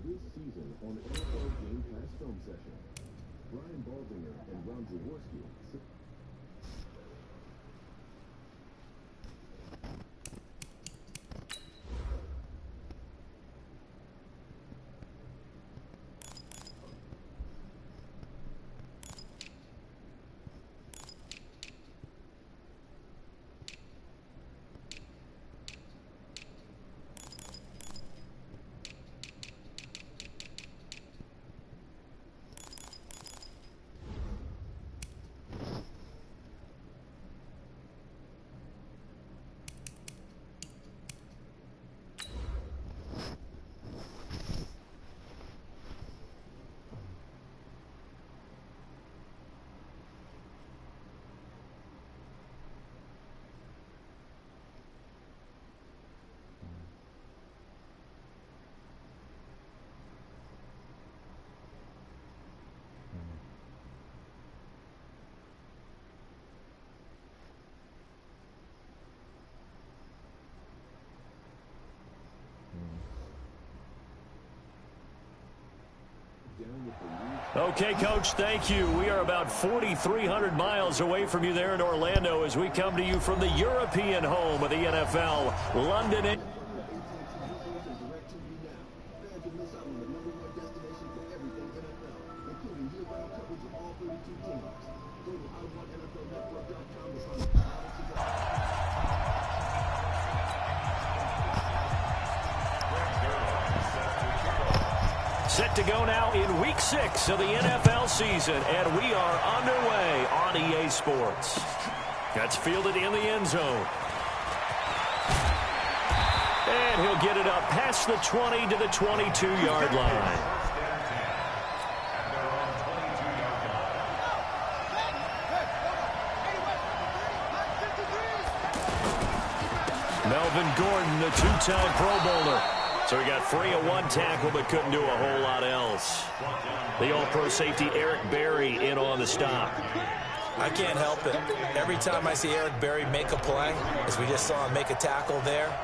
This season on NFL Game Pass Film Session, Brian Baldinger and Ron Jaworski. Okay, Coach, thank you. We are about 4,300 miles away from you there in Orlando as we come to you from the European home of the NFL, London. Set to go now in Week 6 of the NFL season, and we are underway on EA Sports. That's fielded in the end zone. And he'll get it up past the 20 to the 22-yard line. Melvin Gordon, the two-time Pro Bowler. So he got free of one tackle but couldn't do a whole lot else. The All-Pro safety Eric Berry in on the stop. I can't help it. Every time I see Eric Berry make a play, as we just saw him make a tackle there,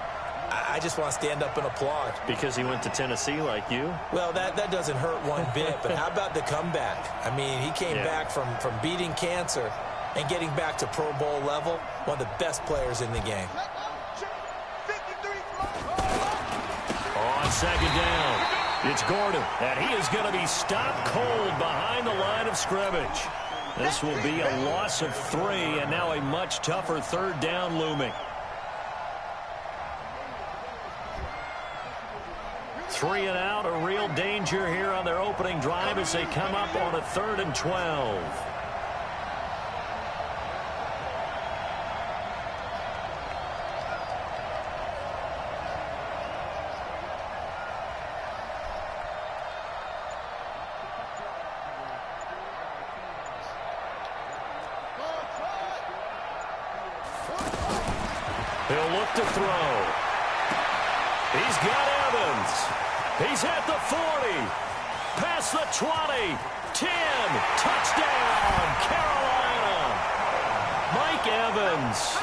I just want to stand up and applaud. Because he went to Tennessee like you? Well, that doesn't hurt one bit, but how about the comeback? I mean, he came back from beating cancer and getting back to Pro Bowl level, one of the best players in the game. On second down, it's Gordon, and he is going to be stopped cold behind the line of scrimmage. This will be a loss of 3, and now a much tougher third down looming. 3 and out, a real danger here on their opening drive as they come up on a 3rd and 12. He'll look to throw. He's got Evans. He's at the 40. Past the 20. 10. Touchdown, Carolina. Mike Evans.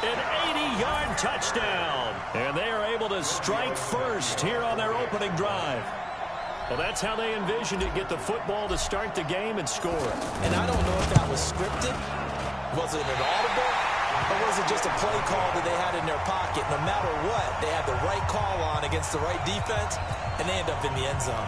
An 80-yard touchdown. And they are able to strike first here on their opening drive. Well, that's how they envisioned it. Get the football to start the game and score. And I don't know if that was scripted. Was it an audible? Or was it just a play call that they had in their pocket? No matter what, they had the right call on against the right defense, and they end up in the end zone.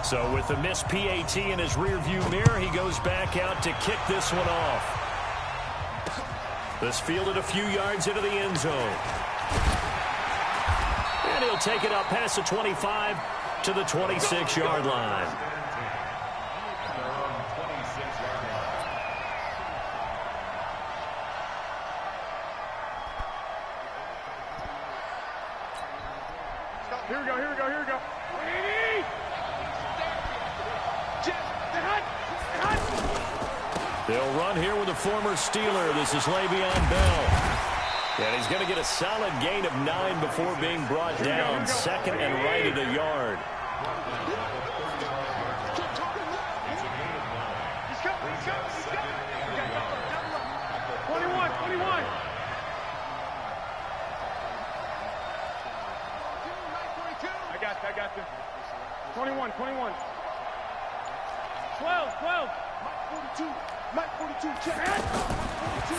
So with the missed PAT in his rearview mirror, he goes back out to kick this one off. This fielded a few yards into the end zone. And he'll take it up past the 25 to the 26-yard line. Here we go, here we go, here we go. They'll run here with a former Steeler. This is Le'Veon Bell. And he's going to get a solid gain of 9 before being brought down. 2nd and right at a yard. He's coming. 21. I got you. 21. 12. Mike 42, check.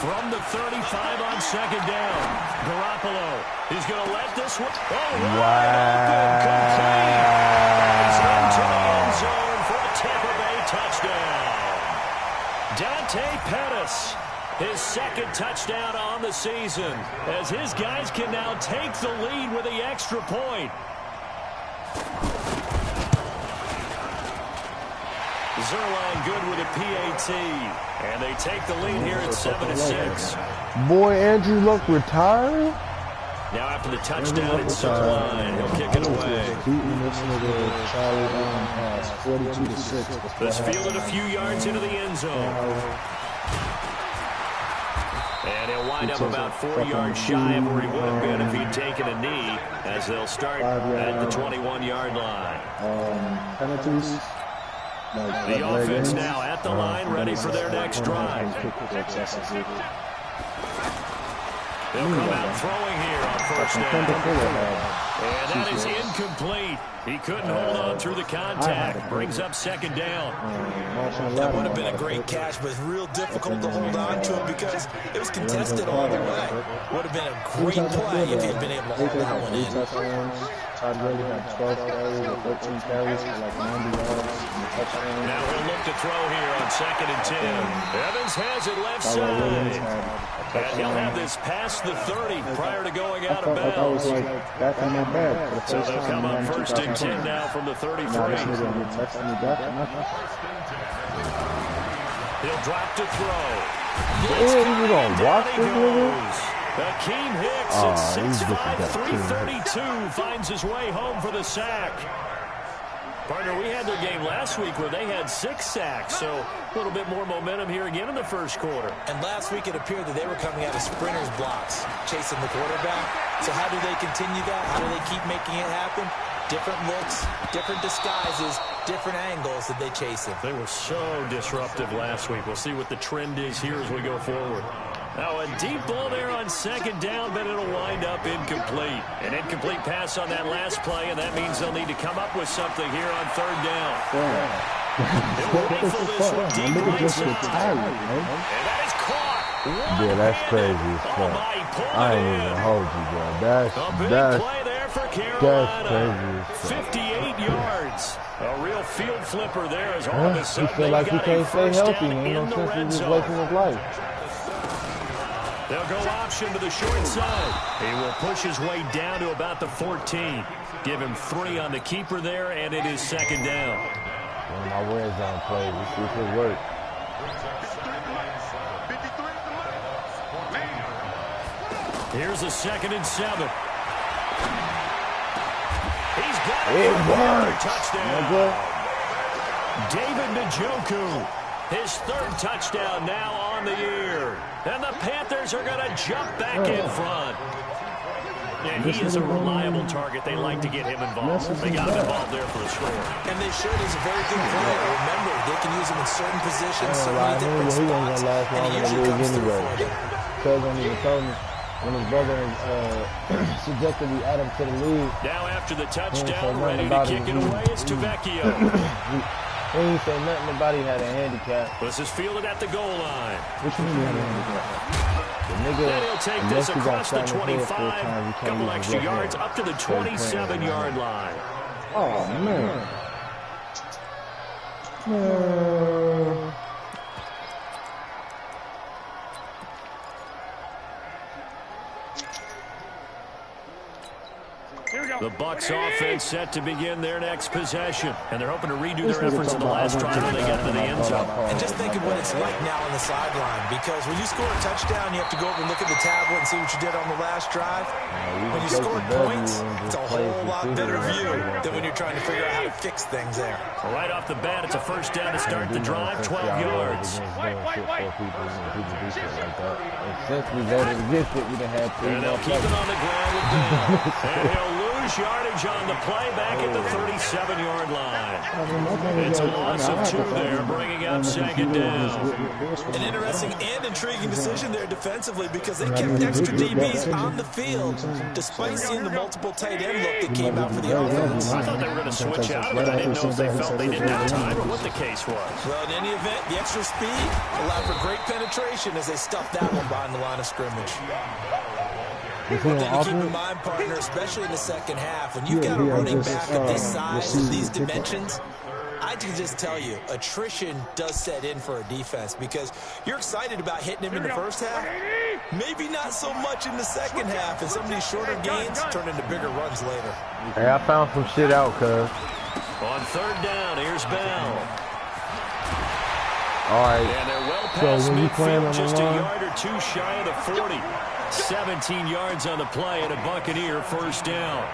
From the 35 on second down, Garoppolo is going to let this one. Oh, wide open, complete. It's into the end zone for a Tampa Bay touchdown. Dante Pettis, his second touchdown on the season, as his guys can now take the lead with the extra point. Zerline good with a PAT, and they take the lead here at 7-6. Boy, Andrew Luck retired? Now after the touchdown, it's Zerline. He'll kick it away. Beating this nigga Charlie Brown pass 42-6. This fielded a few yards into the end zone. And he'll wind up about 4 yards shy of where he would have been if he'd taken a knee, as they'll start at the 21-yard line. Penalties. The offense now at the line, ready for their next drive. They'll come out throwing here on first down. And that is incomplete. He couldn't hold on through the contact. Brings up second down. That would have been a great catch, but real difficult to hold on to him because it was contested all the way. Would have been a great play if he had been able to hold that one in. Todd Gurley had 12 carries or 13 carries for like 90 yards. Now he'll look to throw here on 2nd and 10. Evans has it left side. And he'll have this past the 30 prior to going out of bounds. I was like, back in my bag. So they'll come up 1st and 10 now from the 33. He'll drop to throw. You gonna watch this nigga? Akeem Hicks at 6'5", 332 finds his way home for the sack. Partner, we had their game last week where they had 6 sacks, so a little bit more momentum here again in the first quarter. And last week it appeared that they were coming out of sprinters blocks, chasing the quarterback. So how do they continue that? How do they keep making it happen? Different looks, different disguises, different angles that they chase him. They were so disruptive last week. We'll see what the trend is here as we go forward. Now a deep ball there on second down, but it'll wind up incomplete. An incomplete pass on that last play, and that means they'll need to come up with something here on third down. They'll rifle this one deep right side. And that is caught. Yeah, that's crazy as fuck. I ain't even hold you, bro. That's play there for Carolina. That's crazy as fuck. 58 yards. A real field flipper there as all of a sudden feel like he can't stay healthy, man. in the red He's zone. wasting his life. They'll go option to the short side. He will push his way down to about the 14. Give him 3 on the keeper there, and it is second down. One of my red zone plays. Let's see if it works. Here's a 2nd and 7. He's got it. It touchdown. Touchdown. David Njoku, his 3rd touchdown now on the year. And the Panthers are going to jump back in front. And he is a reliable target. They like to get him involved. They got him involved there for a score. And they showed he's a very good player. Remember, they can use him in certain positions, so many different spots. And he usually comes through for them. Cuz don't even tell me when his brother suggested we add him to the league. Now after the touchdown, ready to kick it away is Tavecchio. He ain't say nothing about he had a handicap. This is fielded at the goal line. Which one he had a handicap? The nigga, And he'll take this across the 25, couple extra yards up to the 27-yard line. Oh, man. Man. The Bucs offense set to begin their next possession. And they're hoping to redo their efforts in the last drive when they get to the end zone. And just think of what it's like now on the sideline, because when you score a touchdown, you have to go over and look at the tablet and see what you did on the last drive. When you score points, it's a whole lot better view than when you're trying to figure out how to fix things there. Right off the bat, it's a first down to start the drive, 12 yards. Since we voted against it, we'd have had 3 And they'll keep it on the ground with Bell. And he'll lose lose yardage on the play back at the 37-yard line. It's a loss of 2 there, bringing up second down. An interesting and intriguing decision there defensively because they kept extra DBs on the field despite seeing the multiple tight end look that came out for the offense. I thought they were going to switch out of it. I didn't know if they felt they didn't have time or what the case was. Well, in any event, the extra speed allowed for great penetration as they stuffed that one behind the line of scrimmage. But then you keep in mind, partner, especially in the second half, when you've got a running back of this size and these dimensions, I can just tell you, attrition does set in for a defense because you're excited about hitting him in the first half, maybe not so much in the second half, and some of these shorter gains turn into bigger runs later. Hey, I found some shit out, cuz. On third down, here's Bell. All right. And they're well past So when you playing on midfield, the just a line, yard or 2 shy of the 40. 17 yards on the play and a Buccaneer first down.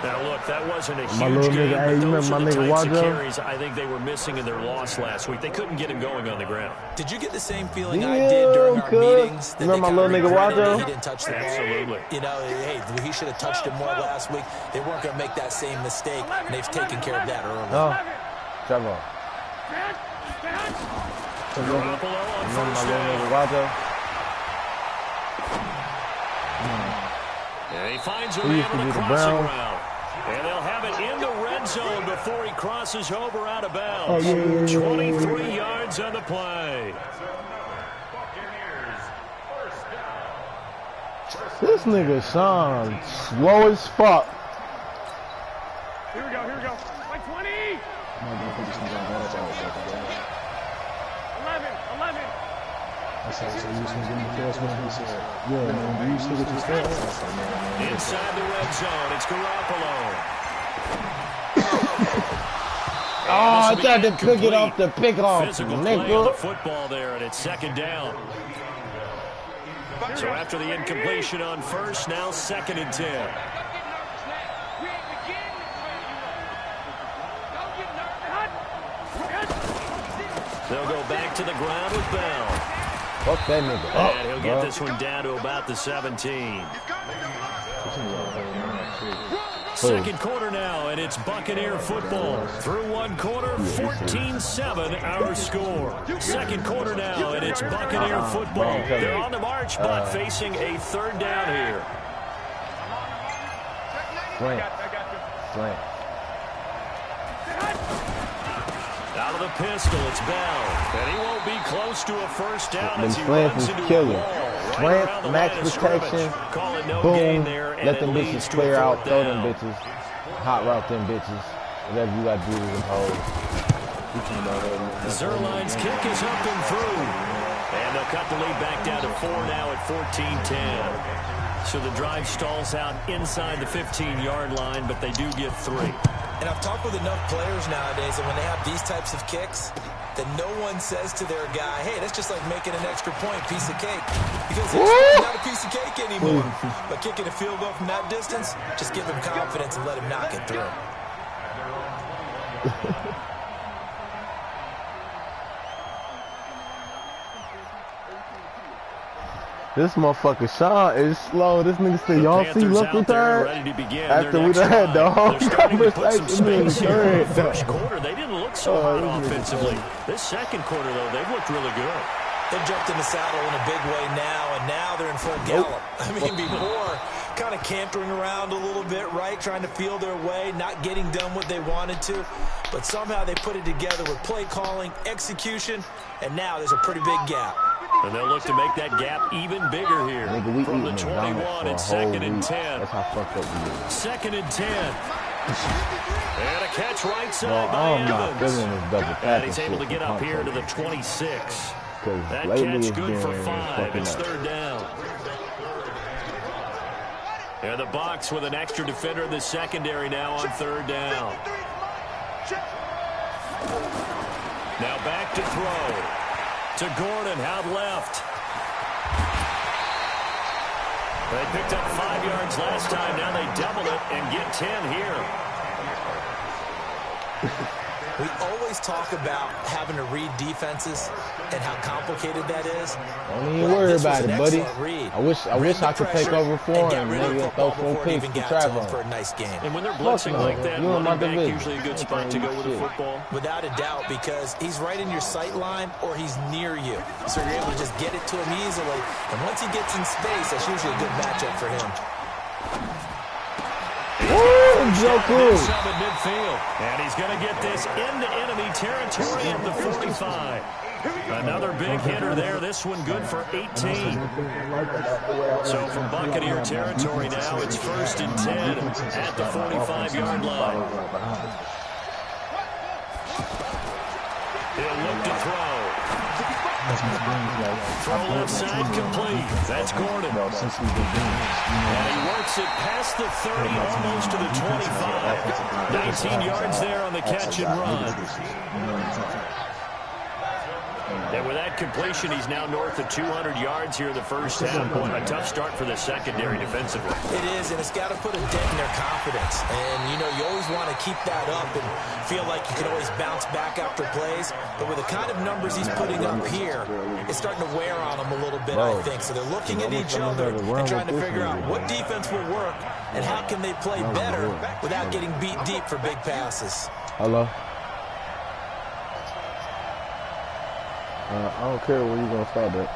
Now, look, that wasn't a huge game, but those are the types of carries I think they were missing in their loss last week. They couldn't get him going on the ground. Did you get the same feeling I did during our meetings? That remember my little nigga Wajo? He didn't touch the ball. Absolutely. You know, hey, he should have touched him more last week. They weren't going to make that same mistake, and they've taken care of that early. Oh, Trevor. Garoppolo on Remember my first little nigga down. Wajo? And he finds a He man used to on be the the crossing Browns. route. And they'll have it in the red zone before he crosses over out of bounds. Oh, yeah. 23 yards on the play. This nigga Sean slow as fuck. Here we go, here we go. Like 20! 11, 11. Inside the red zone, it's Garoppolo. Oh, I tried to pick it off the pick off, Physical play on the nigga. football there, and it's second down. So after the incompletion on first, now 2nd and 10. They'll go back to the ground with Bell. Fuck that nigga. And he'll get this one down to about the 17. Second quarter now, and it's Buccaneer football. Through one quarter, 14-7 our score. Second quarter now, and it's Buccaneer football. They're on the march, but facing a third down here. Slant. Slant. Out of the pistol, it's Bell. And he won't be close to a first down Them as he slants runs is into a killer. wall right Slant, around the max line of protection, scrimmage. Call it no gain boom, there, and let it them leads bitches to clear a out, fourth throw down. them bitches, hot route them bitches, whatever you got to do to them hoes. Zerline's kick is up and through. And they'll cut the lead back down to 4 now at 14-10. So the drive stalls out inside the 15-yard line, but they do get 3. And I've talked with enough players nowadays that when they have these types of kicks, that no one says to their guy, hey, that's just like making an extra point, piece of cake. Because it's not a piece of cake anymore. But kicking a field goal from that distance, just give him confidence and let him knock it through. This motherfucker Sean is slow. This nigga said, y'all see look retard? After we done had the whole conversation in the third. First quarter, they didn't look so hot offensively. This second quarter, though, they've looked really good. They've jumped in the saddle in a big way now, and now they're in full gallop. I mean, before, kind of cantering around a little bit, right, trying to feel their way, not getting done what they wanted to. But somehow they put it together with play calling, execution, and now there's a pretty big gap. And they'll look to make that gap even bigger here. Nigga, From the 21 and 2nd and 10. That's how fucked up we is. 2nd and 10. And a catch right side Well, by I'm not Evans. feeling this double And passing he's able to shit get from up here to Ponte. the 26. Because That lately catch it's good been for 5. fucking It's up. 3rd down. And the Bucs with an extra defender in the secondary now on 3rd down. Now back to throw. To Gordon, out left. They picked up 5 yards last time. Now they double it and get 10 here. We always talk about having to read defenses and how complicated that is. Don't even worry about it, buddy. I wish I could take over for him and maybe throw 4 picks to Trevor. For a nice game. And when they're blitzing like that, running back usually a good spot to go with the football. Without a doubt, because he's right in your sight line or he's near you. So you're able to just get it to him easily. And once he gets in space, that's usually a good matchup for him. Woo, Joe Cruz. And he's going to get this into enemy territory at the 45. Another big hitter there. This one good for 18. So from Buccaneer territory now, it's 1st and 10 at the 45-yard line. He'll look to throw. Throw left side complete. That's Gordon. And he works it past the 30, almost to the 25. 19 yards there on the catch and run. And with that completion, he's now north of 200 yards here in the first half. A tough start for the secondary defensively. It is, and it's got to put a dent in their confidence. And, you know, you always want to keep that up and feel like you can always bounce back after plays. But with the kind of numbers he's putting up here, it's starting to wear on them a little bit, I think. So they're looking at each other and trying to figure out what defense will work and how can they play better without getting beat deep for big passes. Hello. I don't care where you're going to start at.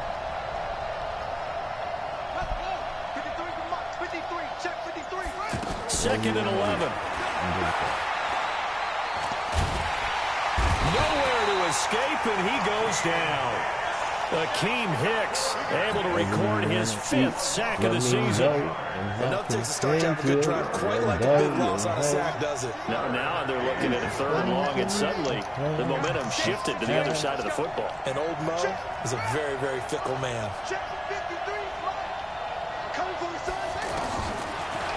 2nd and 11. Nowhere to escape, and he goes down. Akeem Hicks able to record his 5th sack of the season. Enough takes a start to have a good drive. Quite like a big loss on a sack, does it? Now they're looking at a 3rd and long, and suddenly the momentum shifted to the other side of the football. And old Mo is a very, very fickle man.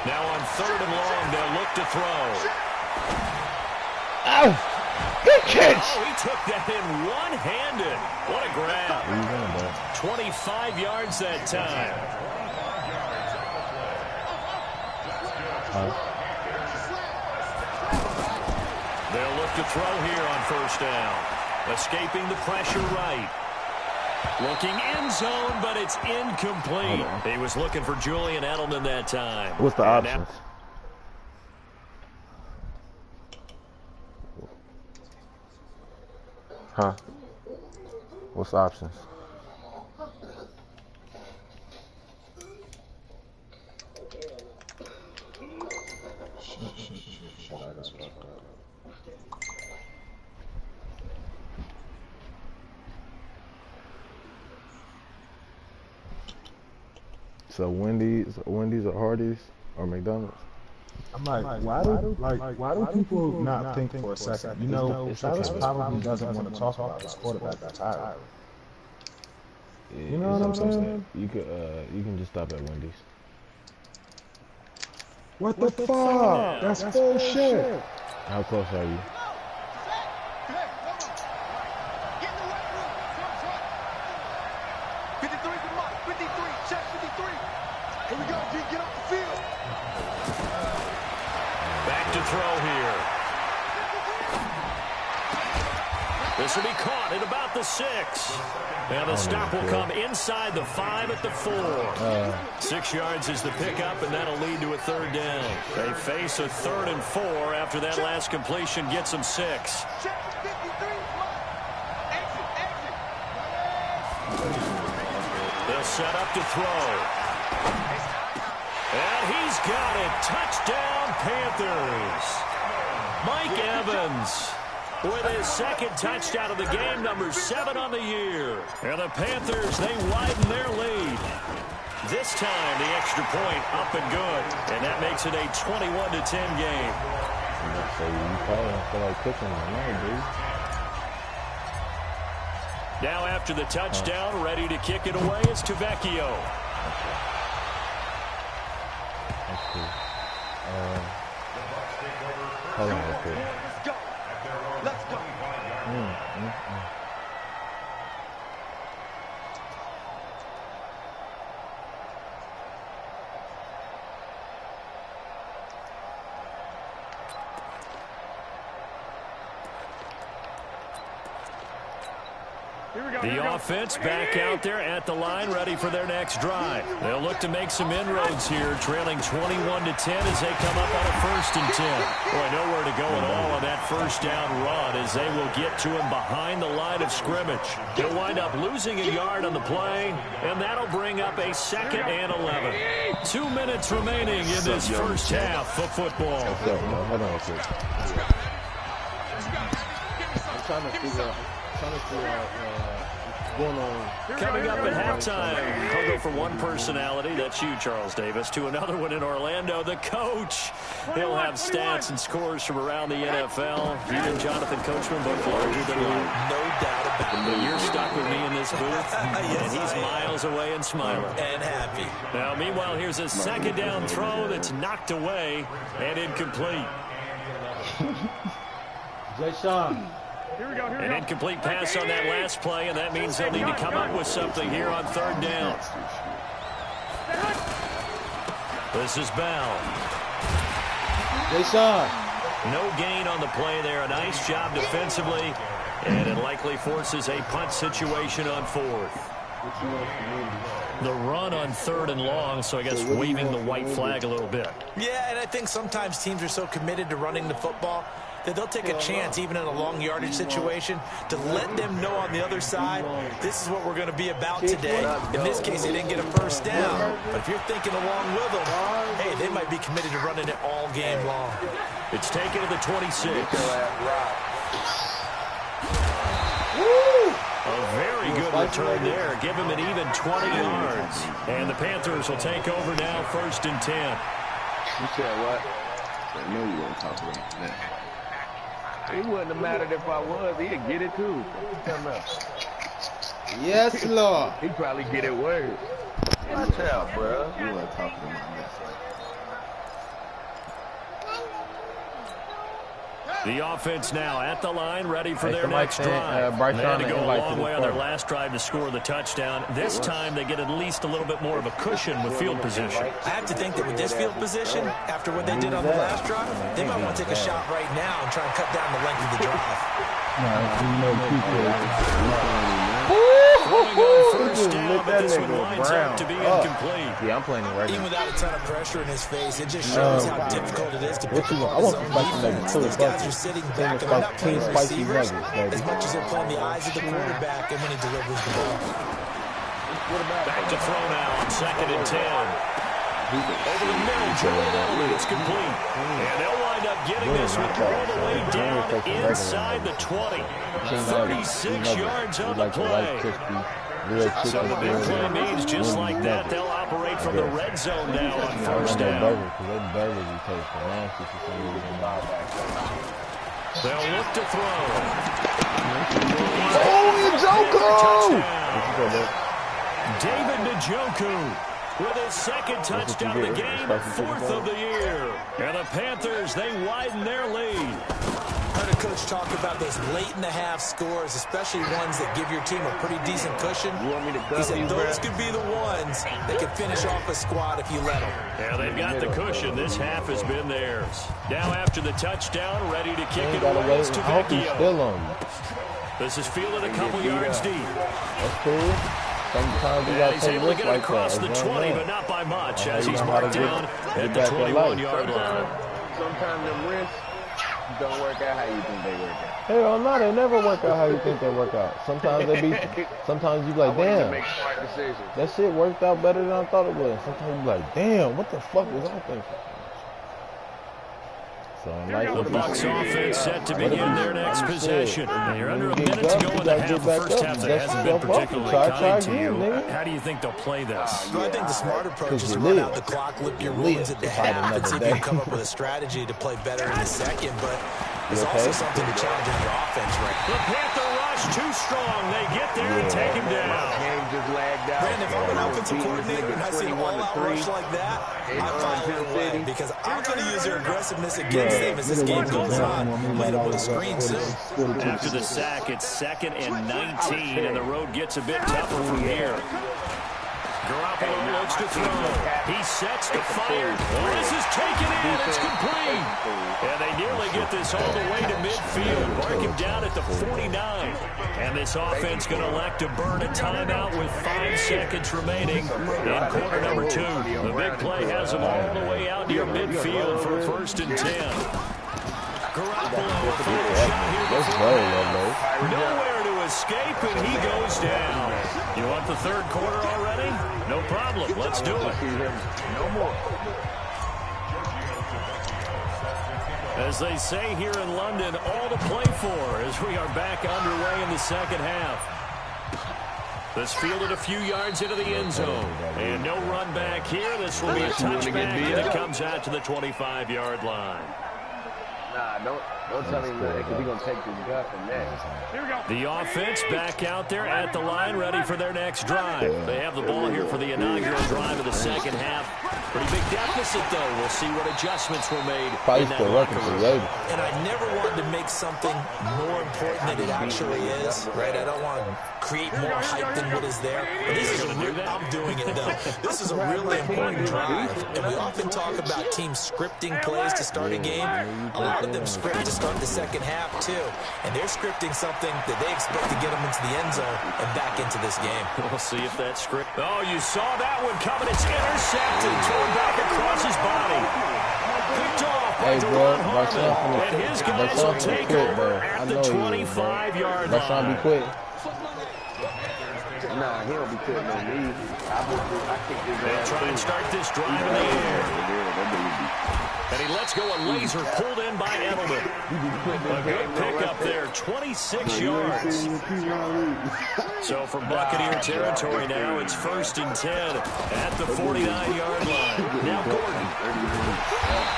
Now on 3rd and long, they'll look to throw. Ow! Good catch! Oh, he took that in one-handed. What a grab. 25 yards that time. They'll look to throw here on 1st down. Escaping the pressure right. Looking end zone, but it's incomplete. He was looking for Julian Edelman that time. What's the options? Huh? What's the options? So Wendy's or Hardee's or McDonald's? I'm like, why do people not think for a second? You know, Travis probably doesn't want to talk about his quarterback retiring. You know what I'm saying? You can just stop at Wendy's. What the fuck? That's bullshit. How close are you? This will be caught at about the 6. And the stop will come inside the 5 at the 4. 6 yards is the pickup, and that'll lead to a 3rd down. They face a 3rd and 4 after that last completion gets them 6. They'll set up to throw. And he's got it. Touchdown, Panthers. Mike Evans with his 2nd touchdown of the game, number 7 on the year. And the Panthers, they widen their lead. This time, the extra point up and good. And that makes it a 21-10 game. So you probably don't feel like cooking tonight, dude. Now after the touchdown, ready to kick it away is Tavecchio. That's cool. Hold on real quick. Let's go. The offense back out there at the line, ready for their next drive. They'll look to make some inroads here, trailing 21-10 as they come up on a 1st and 10. Boy, nowhere to go at all on that first down run as they will get to him behind the line of scrimmage. He'll wind up losing a yard on the play, and that'll bring up a 2nd and 11. 2 minutes remaining in this first half of football. Hold on a second. I'm trying to figure out what's going on. Coming up at halftime, I'll go from one personality, that's you, Charles Davis, to another one in Orlando, the coach. He'll have stats and scores from around the NFL. He and Jonathan Coachman both larger than life. No doubt about it. But you're stuck with me in this booth, and he's miles away and smiling. And happy. Now, meanwhile, here's a 2nd down throw that's knocked away and incomplete. Jay Sean. An incomplete pass on that last play, and that means they'll need to come up with something here on 3rd down. This is Bell. Jason. No gain on the play there. A nice job defensively, and it likely forces a punt situation on 4th. The run on 3rd and long, so I guess waving the white flag a little bit. Yeah, and I think sometimes teams are so committed to running the football that they'll take a chance, even in a long yardage situation, to let them know on the other side, this is what we're going to be about today. In this case, they didn't get a 1st down, but if you're thinking along with them, hey, they might be committed to running it all game long. It's taken to the 26. A very good return there. Give him an even 20 yards. And the Panthers will take over now, 1st and 10. You said what? I know you weren't talking about that. It wouldn't have mattered if I was. He'd get it too. Yes, Lord. He'd probably get it worse. Watch out, bro. You weren't talking about that. The offense now at the line, ready for their next drive. They had to go a long way on their last drive to score the touchdown. This time they get at least a little bit more of a cushion with field position. I have to think that with this field position, after what they did on the last drive, they might want to take a shot right now and try and cut down the length of the drive. First down, but this one winds up to be incomplete. Yeah, I'm playing right Even now. without a ton of pressure in his face, it just shows how difficult it is to pick up I want zone some spicy defense. nuggets. These guys are sitting back and they're not playing Spicy receivers nuggets, as much as they're playing the eyes of the quarterback and when he delivers the ball. Back to throw now on 2nd and 10. Over the middle, Jordan, it's complete. And they'll wind up getting this one all the way down inside the 20. 36 yards on the play. So the big play means just like that, they'll operate from the red zone now on 1st down. They'll look to throw. Oh, Touchdown. David Njoku with his 2nd touchdown of the game, 4th of the year. And the Panthers, they widen their lead. Heard a coach talk about those late-in-the-half scores, especially ones that give your team a pretty decent cushion. He said those could be the ones that could finish off a squad if you let them. Yeah, they've got the cushion. This half has been theirs. Now after the touchdown, ready to kick it away is Vecchio. This is fielded a couple yards deep. That's cool. Sometimes you he's able to get it across the 20, but not by much, as he's marked down at the 21-yard line. Sometimes them risks don't work out how you think they work out. Hell no, they never work out how you think they work out. Sometimes they be, sometimes you be like, damn, that shit worked out better than I thought it would. Sometimes you be like, damn, what the fuck was I thinking? So, The Bucs offense set to begin their next possession. You're under a minute to go in the half. The first half that hasn't been particularly kind to you. How do you think they'll play this? Well, I think the smart approach is to run out the clock, lick your wounds at the half, and see if you can come up with a strategy to play better in the second. But there's also something to challenge on your offense right now. The Panther rush too strong. They get there and take him down. Game just lagged out. Brandon, if I'm an offensive coordinator and I see an all-out rush like that, I file it away because I'm going to use their aggressiveness against them as this game goes on. Might have put a screen soon. After the sack, it's 2nd and 19, and the road gets a bit tougher from here. Garoppolo looks to throw. He sets to fire. This is taken in. It's complete. And they nearly get this all the way to midfield. Marking down at the 49. And this offense going to elect to burn a timeout with 5 seconds remaining in quarter number 2. The big play has them all the way out near midfield for 1st and 10. Garoppolo, a final shot here. Nowhere to escape, and he goes down. You want the 3rd quarter already? No problem. Let's do it. No more. As they say here in London, all to play for as we are back underway in the 2nd half. This fielded a few yards into the end zone. And no run back here. This will be a touchback, and it comes out to the 25-yard line. Nah, don't tell him that, because he's going to take this gut from next. Here we go. The offense back out there at the line, ready for their next drive. They have the ball here for the inaugural drive of the 2nd half. Pretty big deficit, though. We'll see what adjustments were made in that locker room. And I never wanted to make something more important than it actually is, right? I don't want to create more hype than what is there. But this is I'm doing it, though. This is a really important drive. And we often talk about teams scripting plays to start a game. A lot of them script to start the 2nd half, too. And they're scripting something that they expect to get them into the end zone and back into this game. We'll see if that script... Oh, you saw that one coming. It's intercepted. Thrown back across his body. Picked off by Deron Harmon. And his guys will take over at the 25-yard line. Be quick. Nah, he don't be putting on me. They'll try and start this drive in the air. And he lets go a laser pulled in by Edelman. A good pickup there, 26 yards. So from Buccaneer territory now, it's 1st and 10 at the 49-yard line. Now Gordon.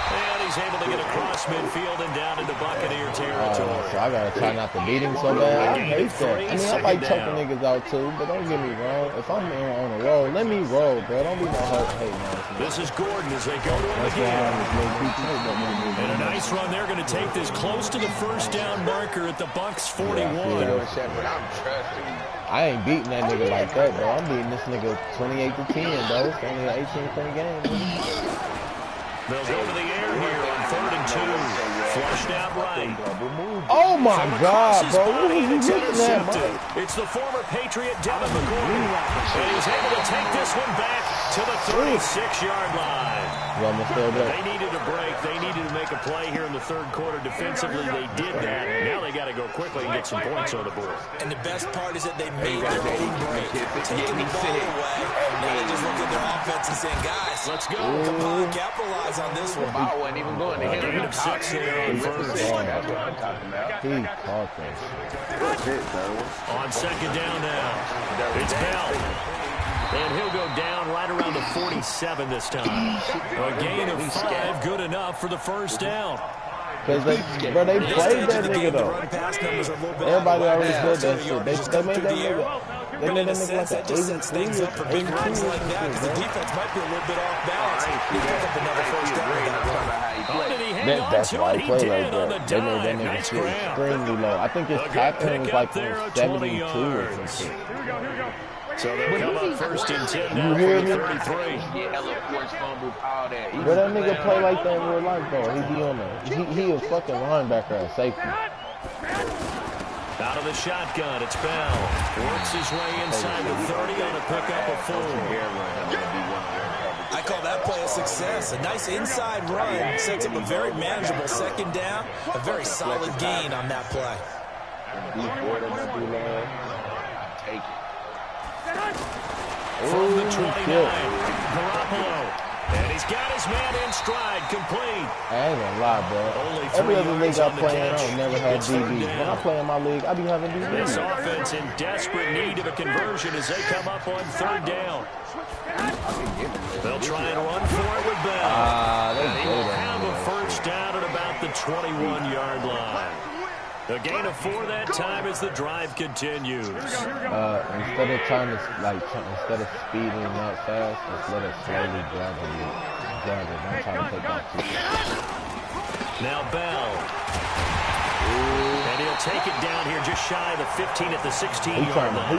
And he's able to get across midfield and down into Buccaneer territory. So I got to try not to beat him so bad. I hate that. I mean, I like choking niggas out too, but don't get me wrong. If I'm on a roll, let me roll, bro. Don't be no hate, man. This is Gordon as they go to him again. And a nice run. They're going to take this close to the 1st down marker at the Bucs 41. I ain't beating that nigga like that, bro. I'm beating this nigga 28-10, bro. It's only an 18-point game. They'll go to the air here on 3rd and 2. Flushed out right. Oh my God, bro. What are you looking at, bro? It's the former Patriot Devin McCourty. And he's able to take this one back to the 36-yard line. They needed a break. They needed to make a play here in the 3rd quarter defensively. They did that. Now they got to go quickly and get some points on the board. And the best part is that they made their own break. Taking the ball away. Now they just look at their offense and saying, guys, let's go. Come on, capitalize on this one. I wasn't even going to hit him. 6 there on 1st. That's what I'm talking about. He caught that. On 2nd down now. It's Bell. And he'll go down right around the 47 this time. A gain of 5, good enough for the 1st down. Because they played that nigga, though. Everybody already said that shit. They made that nigga. They made that nigga like that just sets things up for big runs like that because the defense might be a little bit off balance. He picked up another 1st down with that run. That's why he played like that. They made that nigga shit extremely low. I think his tackling was like 72 or some shit. So they'll come up 1st and 10 now for the 33. But that nigga play like that in real life, though. He be on there. He a fucking linebacker at safety. Out of the shotgun, it's Bell. Works his way inside the 30 on a pickup of 4. I call that play a success. A nice inside run sets up a very manageable 2nd down. A very solid gain on that play. Take it. From the 29, Garoppolo. And he's got his man in stride, complete. I ain't gonna lie, bro. Every other league I play in, I don't never have DBs. When I play in my league, I be having DBs. This offense in desperate need of a conversion as they come up on 3rd down. They'll try and run for it with Bell. They will have a 1st down at about the 21-yard line. A gain of 4 that time as the drive continues. Instead of trying to, instead of speeding up fast, instead of slowly driving it. Don't try to take that too fast. Now Bell. And he'll take it down here just shy of the 15 at the 16-yard line.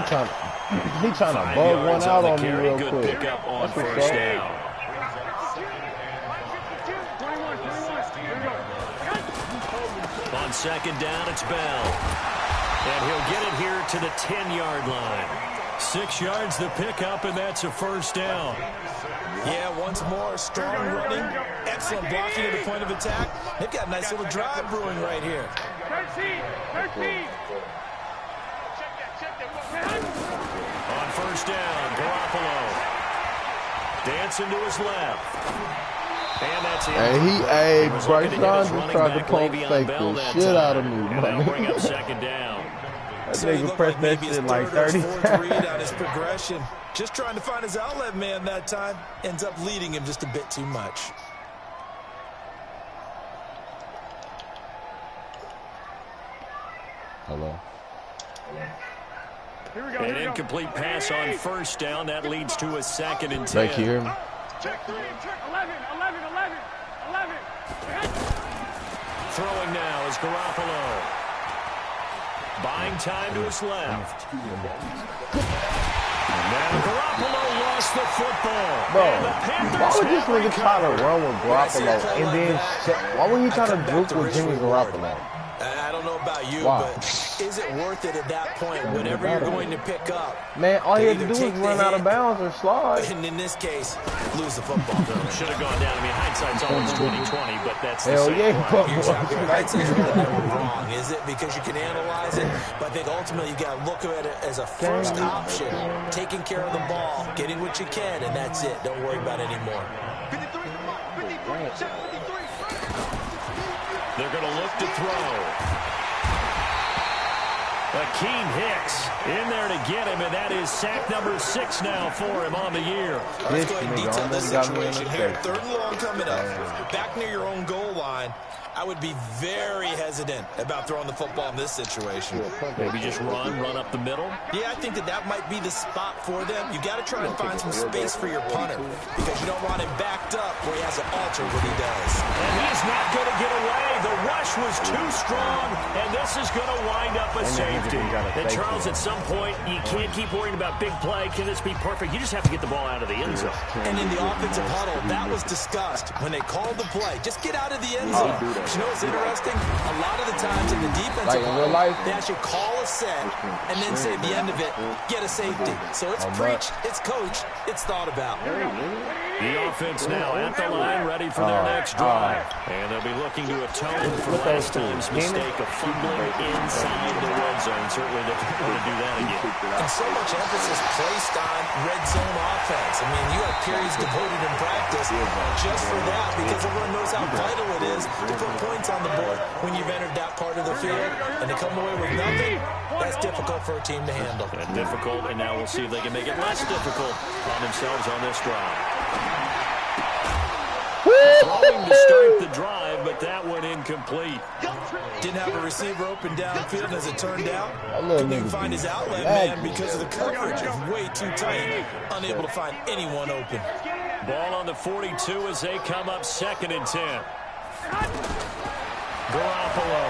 He trying to bug one out on me real Good quick. pickup on first down. On second down, it's Bell. And he'll get it here to the 10-yard line. 6 yards the pickup, and that's a first down. Yeah, once more, strong running, excellent blocking at the point of attack. They've got a nice little drive brewing right here. 13. On first down, Garoppolo. Dancing to his left. And that's it. Hey, Bryce Young just tried to pump fake the shit out of me. And that'll bring up second down. That nigga pressed that shit like 30 fourth read on his progression. Just trying to find his outlet man that time. Ends up leading him just a bit too much. Hello. An incomplete pass on first down. That leads to a second and 10. Beck, you hear me? Check 3. 11. Throwing now is Garoppolo. Buying time to his left. Now Garoppolo lost the football. Bro, why would this nigga try to run with Garoppolo and then why would he try to juke with Jimmy Garoppolo? I don't know about you, Wow. but is it worth it at that point? Whatever you're going to pick up. Man, all he had to either do was take run the out of hit, bounds or slide. And in this case, lose the football. Should have gone down. I mean, hindsight's always 20/20, but that's the Hell same yeah, play. You're exactly right. It's really never wrong, is it? Because you can analyze it, but I think ultimately you got to look at it as a first option. Taking care of the ball, getting what you can, and that's it. Don't worry about it anymore. 53, come on, 53, check 53. They're going to look to throw. Akeem Hicks in there to get him, and that is sack number 6 now for him on the year. Let's go ahead and nigga detail this almost got me in situation the here. face. 3rd and long coming up. Back near your own goal line. I would be very hesitant about throwing the football in this situation. Maybe just run up the middle. Yeah, I think that might be the spot for them. You got to try and find some space for your punter because you don't want him backed up where he has to alter what he does. And he's not going to get away. The rush was too strong, and this is going to wind up a safety. And Charles, at some point, you can't keep worrying about big play. Can this be perfect? You just have to get the ball out of the end zone. And in the offensive huddle, that was discussed when they called the play. Just get out of the end zone. You know what's interesting? A lot of the times in the defensive real life, they actually call a set and then say at the end of it, get a safety. So it's preached, it's coached, it's thought about. The offense now at the line, ready for their next drive. And they'll be looking to atone for last time's mistake of fumbling inside the red zone. Certainly they don't want to do that again. And so much emphasis placed on red zone offense. I mean, you have periods devoted in practice just for that because everyone knows how vital it is to put points on the board when you've entered that part of the field. And to come away with nothing, that's difficult for a team to handle. And difficult, and now we'll see if they can make it less difficult on themselves on this drive. Throwing to start the drive, but that one incomplete. Didn't have a receiver open downfield, and as it turned out, little couldn't even nigga find his be outlet mad. man because of the coverage is way too tight. Unable to find anyone open. Ball on the 42 as they come up 2nd and 10. Garoppolo.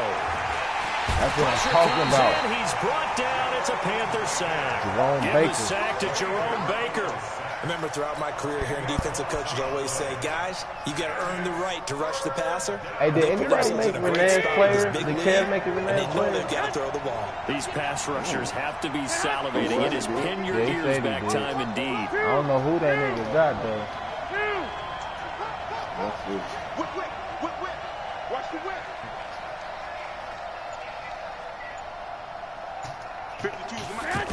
That's what I'm Pressure talking comes about. in. He's brought down. It's a Panther sack. Jerome Give Baker. the sack to Jerome Baker. Remember, throughout my career here, defensive coaches always say, guys, you got to earn the right to rush the passer. Hey, did They put anybody themselves make in a great Renez spot player? with this big Did lead, Kev make a and Renez they know player? they've got to throw the ball. These pass rushers have to be salivating. It is pin your Yeah, he ears said he back did. time indeed. I don't know who that nigga got, though. Whip. Watch the whip. 52's the match.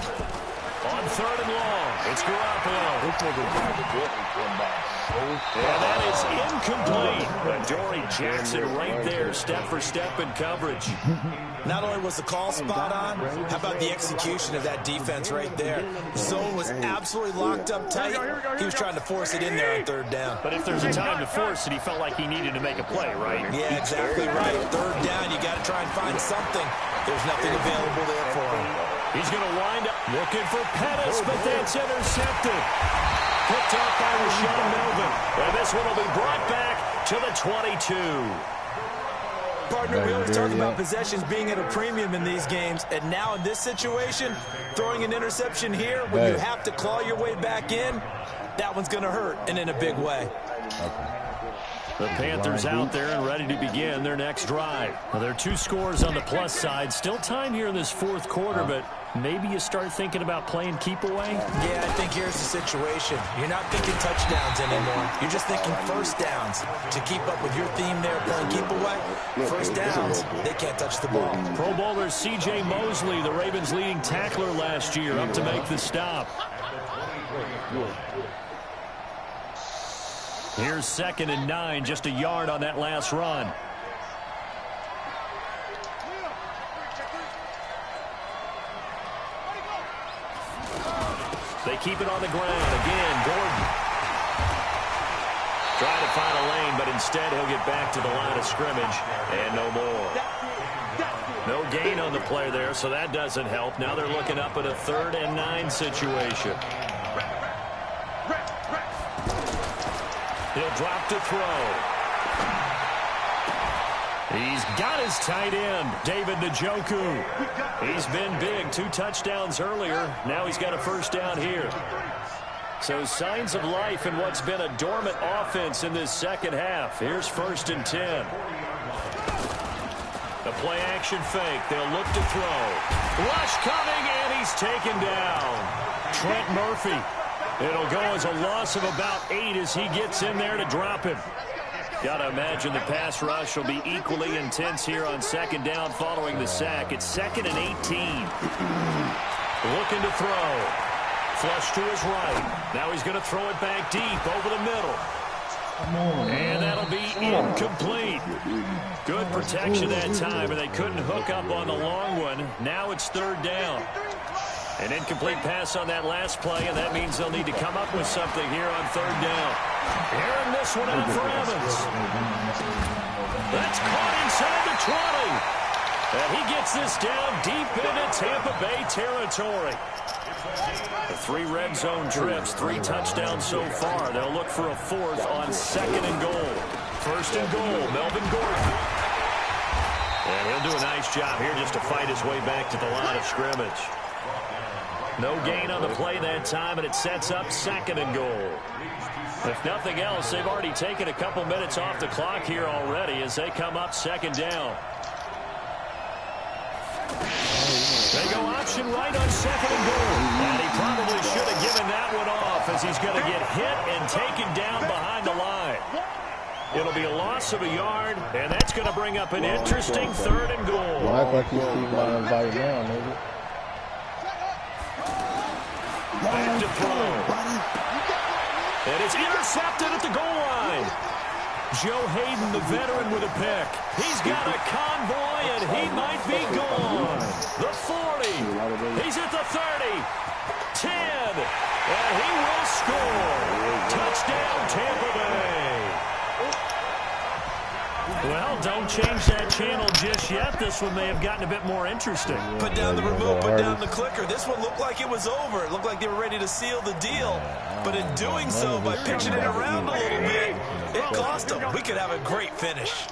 On 3rd and long, it's Garoppolo. This nigga got the whip and come by so And that is incomplete. Adoree Jackson right there, step for step in coverage. Not only was the call spot on, how about the execution of that defense right there? Zone was absolutely locked up tight. He was trying to force it in there on 3rd down. But if there's a time to force it, he felt like he needed to make a play, right? Yeah, exactly right. 3rd down, you got to try and find something. There's nothing available there for him. He's going to wind up looking for Pettis, but that's intercepted. Picked up by Rashawn Melvin. And this one will be brought back to the 22. Partner, we always talk about possessions being at a premium in these games, and now in this situation, throwing an interception here when you have to claw your way back in, that one's going to hurt, and in a big way. The Panthers out there and ready to begin their next drive. Well, there are 2 scores on the plus side. Still time here in this fourth quarter, but maybe you start thinking about playing keep away? Yeah, I think here's the situation. You're not thinking touchdowns anymore. You're just thinking first downs. To keep up with your theme there, playing keep away, first downs, they can't touch the ball. Pro Bowler C.J. Mosley, the Ravens' leading tackler last year, up to make the stop. Here's 2nd and 9, just a yard on that last run. They keep it on the ground. Again, Gordon. Trying to find a lane, but instead he'll get back to the line of scrimmage, and no more. No gain on the play there, so that doesn't help. Now they're looking up at a 3rd and 9 situation. He'll drop to throw. He's got his tight end, David Njoku. He's been big, 2 touchdowns earlier. Now he's got a first down here. So signs of life in what's been a dormant offense in this second half. Here's 1st and 10. The play action fake. They'll look to throw. Rush coming, and he's taken down. Trent Murphy. It'll go as a loss of about 8 as he gets in there to drop him. Got to imagine the pass rush will be equally intense here on 2nd down following the sack. It's 2nd and 18. Looking to throw. Flush to his right. Now he's going to throw it back deep over the middle. And that'll be incomplete. Good protection that time, and they couldn't hook up on the long one. Now it's 3rd down. An incomplete pass on that last play, and that means they'll need to come up with something here on 3rd down. Airing this one out for Evans. That's caught inside the 20. And he gets this down deep into Tampa Bay territory. The 3 red zone trips, 3 touchdowns so far. They'll look for a 4th on 2nd and goal. 1st and goal, Melvin Gordon. And he'll do a nice job here just to fight his way back to the line of scrimmage. No gain on the play that time, and it sets up 2nd and goal. If nothing else, they've already taken a couple minutes off the clock here already as they come up 2nd down. They go option right on 2nd and goal. And he probably should have given that one off as he's going to get hit and taken down behind the line. It'll be a loss of a yard, and that's going to bring up an interesting 3rd and goal. Well, I act like you see my invite now, nigga. Back to throw. And it's intercepted at the goal line. Joe Hayden, the veteran, with a pick. He's got a convoy, and he might be gone. The 40. He's at the 30. 10. And he will score. Touchdown, Tampa Bay. Well, don't change that channel just yet. This one may have gotten a bit more interesting. Put down the remote, put down the clicker. This one looked like it was over. It looked like they were ready to seal the deal. But in doing so, by pitching it around a little bit, it cost them. We could have a great finish.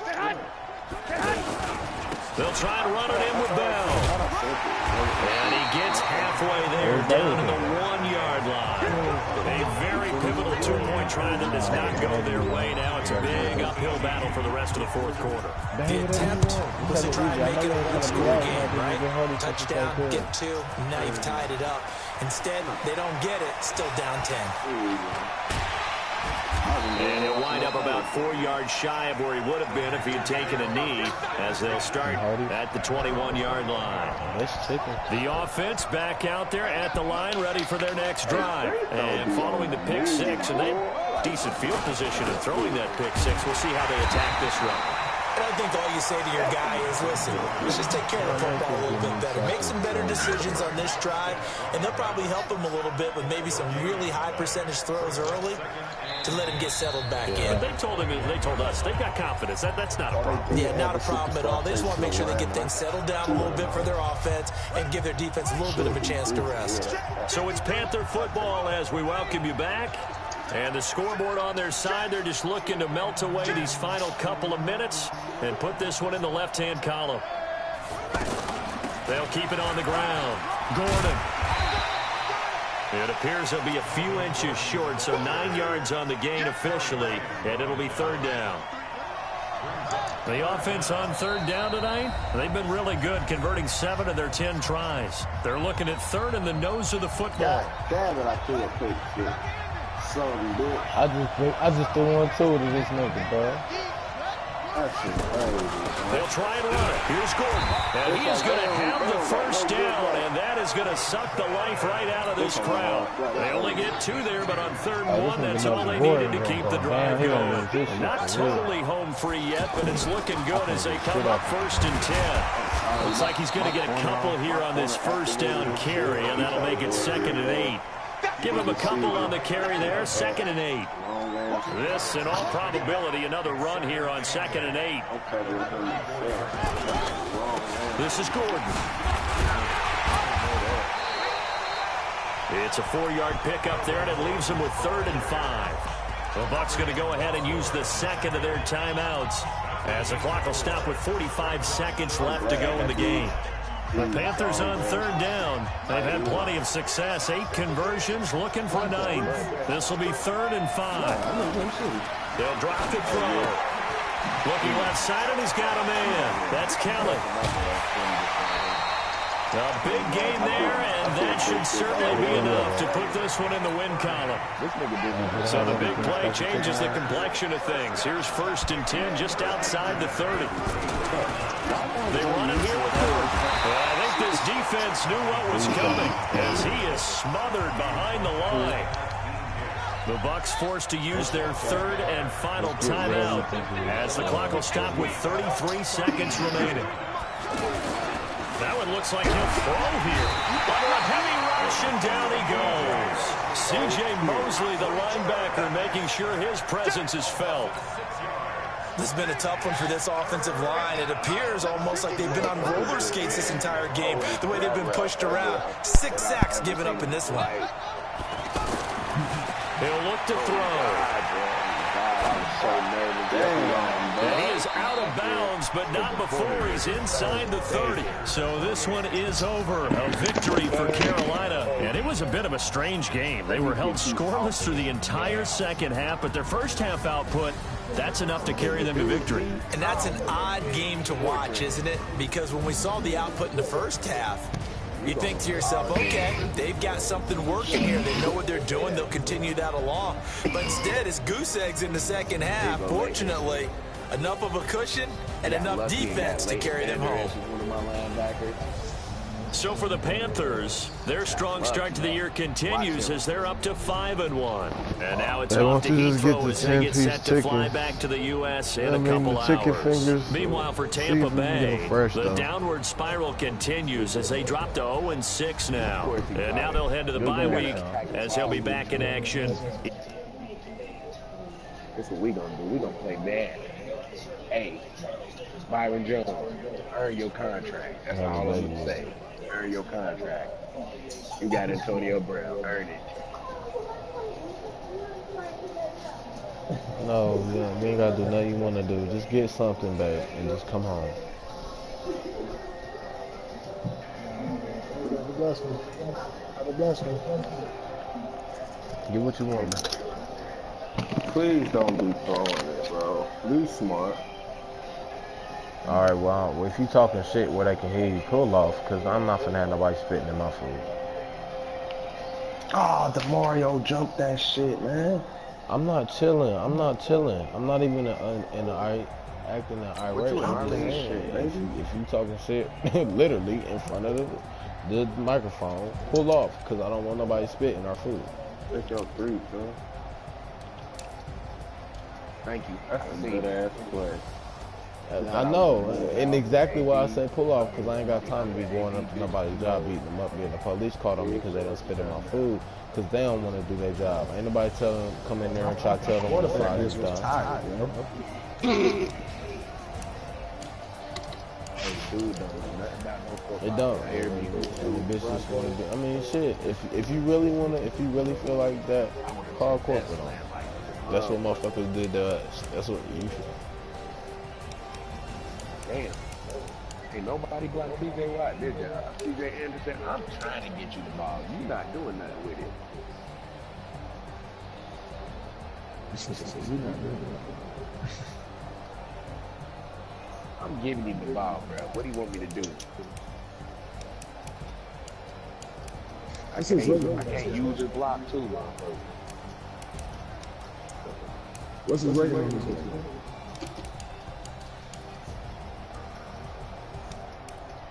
They'll try to run it in with Bell. And he gets halfway there, down to the 1-yard line. A very pivotal 2-point try that does not go their way. Now it's a big uphill battle for the rest of the fourth quarter. The attempt was to try and make it a one-score game, right? Touchdown, get 2, now you've tied it up. Instead, they don't get it, still down 10. And he'll wind up about 4 yards shy of where he would have been if he had taken a knee, as they'll start at the 21-yard line. The offense back out there at the line, ready for their next drive. And following the pick 6, and they have decent field position in throwing that pick 6. We'll see how they attack this run. And I think all you say to your guy is, listen, let's just take care of the football a little bit better. Make some better decisions on this drive, and they'll probably help him a little bit with maybe some really high percentage throws early to let him get settled back in. They told us, they've got confidence. That's not a problem. Yeah, not a problem at all. They just want to make sure they get things settled down a little bit for their offense and give their defense a little bit of a chance to rest. So it's Panther football as we welcome you back. And the scoreboard on their side, they're just looking to melt away these final couple of minutes and put this one in the left-hand column. They'll keep it on the ground. Gordon. It appears he'll be a few inches short, so 9 yards on the gain officially, and it'll be third down. The offense on third down tonight, they've been really good, converting 7 of their 10 tries. They're looking at third in the nose of the football. Damn it, I can't take shit. Something, dude. I just threw one two to this nigga, bro. They'll try and run it. Here's Gordon. And he is going to have the first down, and that is going to suck the life right out of this crowd. They only get 2 there, but on third and 1, that's all they needed to keep the drive going. Not totally home free yet, but it's looking good as they come up first and 10. Looks like he's going to get a couple here on this first down carry, and that'll make it second and 8. Give him a couple on the carry there, second and 8. This, in all probability, another run here on second and 8. This is Gordon. It's a 4-yard pickup there, and it leaves them with third and 5. The Bucs going to go ahead and use the second of their timeouts as the clock will stop with 45 seconds left to go in the game. The Panthers on third down. They've had plenty of success. 8 conversions, looking for a 9th. This will be third and 5. They'll drop the throw. Looking left side, and he's got a man. That's Kelly. A big gain there, and that should certainly be enough to put this one in the win column. So the big play changes the complexion of things. Here's first and 10 just outside the 30. They run it here with Gordon. I think this defense knew what was coming as he is smothered behind the line. The Bucs forced to use their third and final timeout as the clock will stop with 33 seconds remaining. That one looks like he'll throw here. Under a heavy rush, and down he goes. C.J. Mosley, the linebacker, making sure his presence is felt. This has been a tough one for this offensive line. It appears almost like they've been on roller skates this entire game, the way they've been pushed around. 6 sacks given up in this one. He'll look to throw. And he is out of bounds, but not before he's inside the 30. So this one is over. A victory for Carolina. And it was a bit of a strange game. They were held scoreless through the entire second half, but their first half output, that's enough to carry them to victory. And that's an odd game to watch, isn't it? Because when we saw the output in the first half, you think to yourself, okay, they've got something working here. They know what they're doing. They'll continue that along. But instead, it's goose eggs in the second half. Fortunately, enough of a cushion and enough defense to carry them home. So for the Panthers, their strong start to the year continues as they're up to 5-1. And now it's off to Heathrow as they get set to fly back to the U.S. in a couple hours. Meanwhile, for Tampa Bay, the downward spiral continues as they drop to 0-6 now. And now they'll head to the bye week as they'll be back in action. This is what we gonna do. We gonna play bad. Hey, Byron Jones, earn your contract. That's all I'm gonna say. Earn your contract. You got Antonio Brown. Earn it. No, you ain't gotta do nothing you wanna do. Just get something back and just come home. Have a blessing. Have a blessing. Get what you want. Please don't be throwing it, bro. Be smart. Alright, well, if you talking shit where they can hear you, pull off, because I'm not finna have nobody spitting in my food. Oh, the Mario jumped that shit, man. I'm not chilling. I'm not even acting irate. I'm just saying, if you talking shit, literally in front of the microphone, pull off, because I don't want nobody spitting our food. Take your 3, bro. Thank you. That's a good ass play. I know, and exactly why I say pull off, because I ain't got time to be going up to nobody's job, beating them up, getting the police caught on me because they don't spit in my food, because they don't want to do their job. Ain't nobody tell them, come in there and try to tell them what the fly is done. It don't. The bitch just want to do. I mean, shit. If you really wanna, if you really feel like that, call corporate on. That's what motherfuckers did to us. That's what you feel. Damn. Ain't nobody blocked TJ Watt, did ya? CJ Anderson, I'm trying to get you the ball. You not doing nothing with it. I'm giving him the ball, bro. What do you want me to do? I can't use his block too, motherfucker. What's his rating on this one?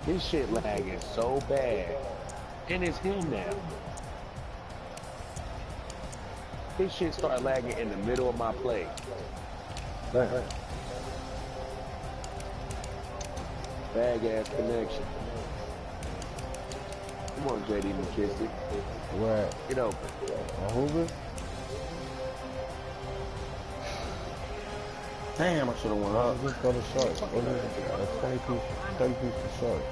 His shit lagging so bad. And it's him now. His shit start lagging in the middle of my play. Right. Bag ass connection. Come on, JD McKissick. Where at? Get open. On Hoover? Damn, I should have went up. Just go to Sharks. What is it? That's 30 people for Sharks.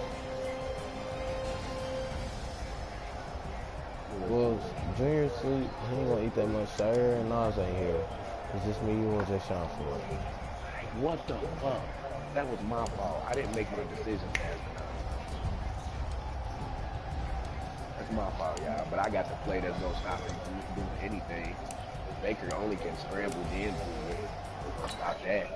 Well, Junior sleep. He ain't gonna eat that much. Shire and Nas ain't here. It's just me, you, and Jay Sean for it. What the fuck? That was my fault. I didn't make my decision fast enough. That's my fault, y'all. But I got the play that's gonna stop him from doing anything. Baker only can scramble the end. I'll stop that.